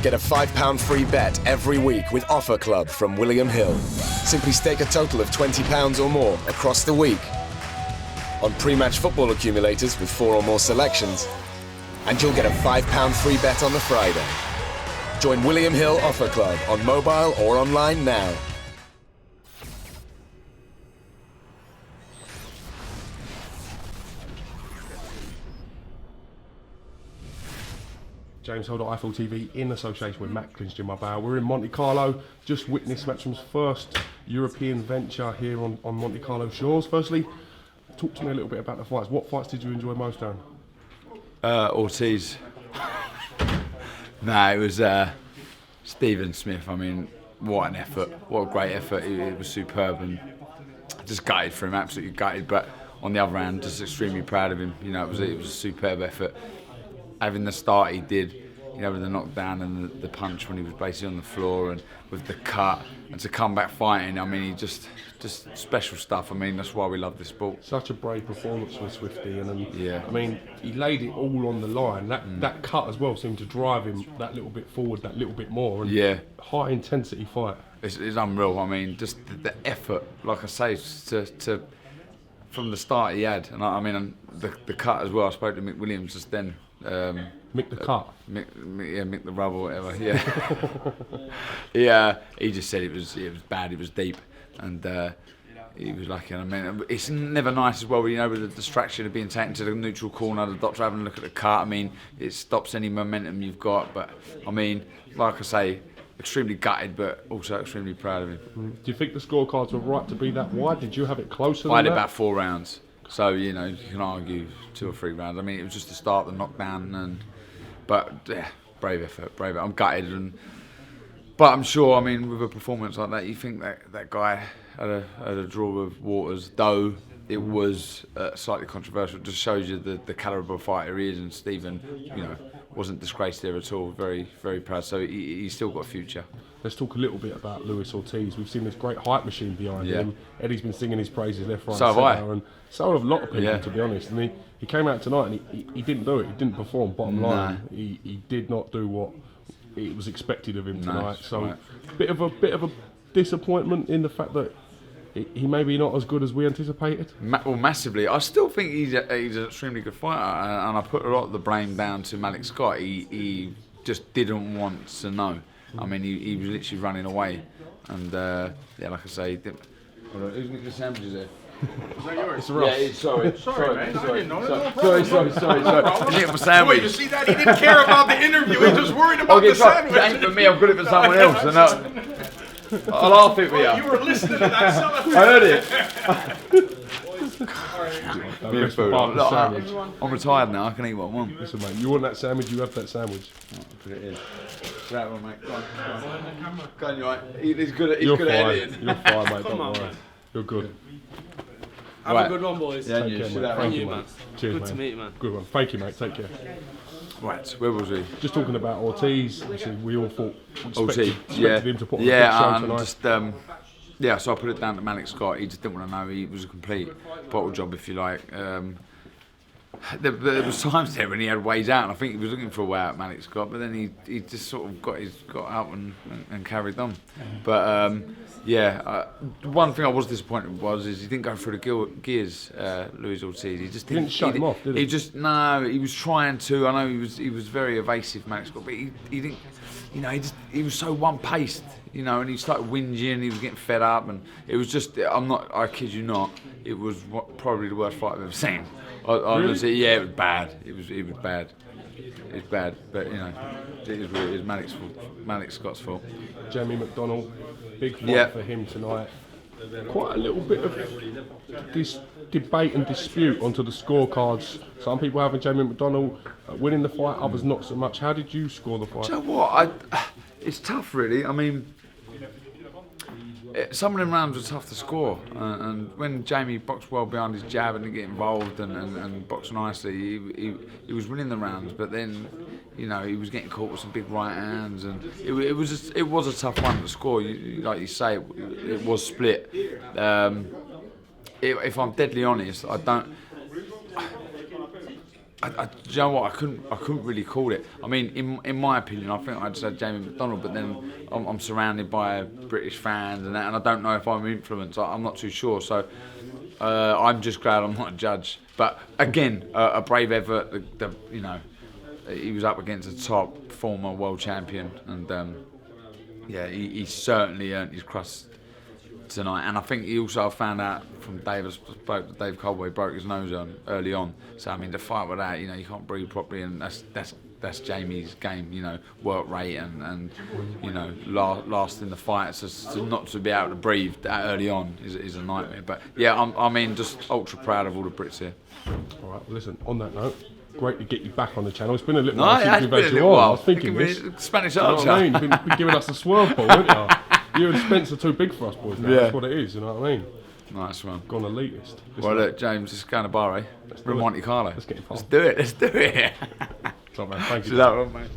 Get a £5 free bet every week with Offer Club from William Hill. Simply stake a total of £20 or more across the week on pre-match football accumulators with 4 or more selections, and you'll get a £5 free bet on the Friday. Join William Hill Offer Club on mobile or online now. James Holder, Eiffel TV, in association with Matt Clinch in my bow. We're in Monte Carlo, just witnessed Matchroom's first European venture here on Monte Carlo shores. Firstly, talk to me a little bit about the fights. What fights did you enjoy most, Darren? ORTIZ. No, it was Stephen Smith. I mean, what an effort. What a great effort. It was superb, and just gutted for him, absolutely gutted. But on the other hand, just extremely proud of him. You know, it was a superb effort. Having the start he did, you know, with the knockdown and the punch when he was basically on the floor, and with the cut, and to come back fighting, I mean, he just special stuff. I mean, that's why we love this sport. Such a brave performance from Swifty, and yeah. I mean, he laid it all on the line. That cut as well seemed to drive him that little bit forward, that little bit more. And yeah. High intensity fight. It's unreal. I mean, just the effort, like I say, to from the start he had, and I mean, the cut as well. I spoke to Mick Williams just then. Mick the cut. Mick the rubber, whatever. Yeah. Yeah. He just said it was bad. It was deep, and he was lucky. And I mean, it's never nice as well, you know, with the distraction of being taken to the neutral corner, the doctor having a look at the cut. I mean, it stops any momentum you've got. But I mean, like I say, extremely gutted, but also extremely proud of him. Do you think the scorecards were right to be that wide? Did you have it closer? I had about 4 rounds. So, you know, you can argue 2 or 3 rounds. I mean, it was just the start, the knockdown, but yeah, brave effort. I'm gutted, but I'm sure. I mean, with a performance like that, you think that guy had a draw with Waters, though it was slightly controversial. It just shows you the calibre of fighter he is, and Stephen, you know, wasn't disgraced there at all. Very, very proud. So he's still got a future. Let's talk a little bit about Luis Ortiz. We've seen this great hype machine behind him. Eddie's been singing his praises left, right, so and centre, and so have a lot of people, to be honest. And he came out tonight and he didn't do it. He didn't perform. Bottom line, he did not do what it was expected of him tonight. So bit of a disappointment in the fact that he may be not as good as we anticipated. Well, massively. I still think he's an extremely good fighter, and I put a lot of the blame down to Malik Scott. He just didn't want to know. I mean, he was literally running away, and yeah, like I say, who's making the sandwiches there? Is that yours? It's Ross. Yeah, sorry, man. I didn't know that. Sorry. You get my sandwich. Wait, you see that? He didn't care about the interview. He just worried about the sandwich. It ain't for me. I've got it for someone else. And I'll laugh it with you. You were listening to that. I heard it. I'm retired now. I can eat what I want. Listen, mate, you want that sandwich? You have that sandwich. Put it in. That one, mate. Go on, you right? He's good at editing. You're fine, mate. Don't worry. You're good. Have a good one, boys. Yeah, Take care, mate. Thank you, man. Cheers, Good mate. to meet you, man. Good one. Thank you, mate. Take care. Right, where was we? Just talking about Ortiz. Obviously, we all thought Ortiz, expected him to put on a good show tonight. Just so I put it down to Malik Scott. He just didn't want to know. He was a complete bottle job, if you like. There was times there when he had ways out, and I think he was looking for a way out, Malik Scott. But then he just sort of got out and carried on. But one thing I was disappointed is he didn't go through the gears. Luis Ortiz. He just didn't shut him off, did he? He just he was trying to. I know he was very evasive, Malik Scott, but he didn't. You know, he was so one-paced. You know, and he started whinging. He was getting fed up, and it was just. I kid you not. It was probably the worst fight I've ever seen. Honestly, yeah, it was bad. It was bad. It's bad, but you know, it was Malik Scott's fault. Jamie McDonnell, big fight for him tonight. Quite a little bit of this debate and dispute onto the scorecards. Some people having Jamie McDonnell winning the fight, others not so much. How did you score the fight? Do you know what? It's tough, really. I mean, some of them rounds were tough to score, and when Jamie boxed well behind his jab and didn't get involved and boxed nicely, he was winning the rounds. But then, you know, he was getting caught with some big right hands, and it was a tough one to score. Like you say, it was split. If I'm deadly honest, I Do you know what? I couldn't really call it. I mean, in my opinion, I think I'd say Jamie McDonald, but then I'm surrounded by British fans and that, and I don't know if I'm influenced. I'm not too sure. So I'm just glad I'm not a judge. But again, a brave effort. You know, he was up against a top former world champion, and he certainly earned his crust tonight. And I think he also found out from Dave Colway, he broke his nose early on. So I mean, to fight with that, you know, you can't breathe properly, and that's Jamie's game. You know, work rate and you know, last in the fight. So not to be able to breathe that early on is a nightmare. But yeah, I mean, just ultra proud of all the Brits here. All right, well, listen, on that note, great to get you back on the channel. It's been a little while since we've had you on. I was thinking this. Spanish you know what I mean? You've been giving us a swerve ball, haven't you? You and Spence are too big for us boys now. That's what it is, you know what I mean? Nice one. Gone elitist. Well, look, James, it's going to bar, eh? We're in Monte Carlo. Let's get involved. Let's do it. So, man, thank you. See that one, mate.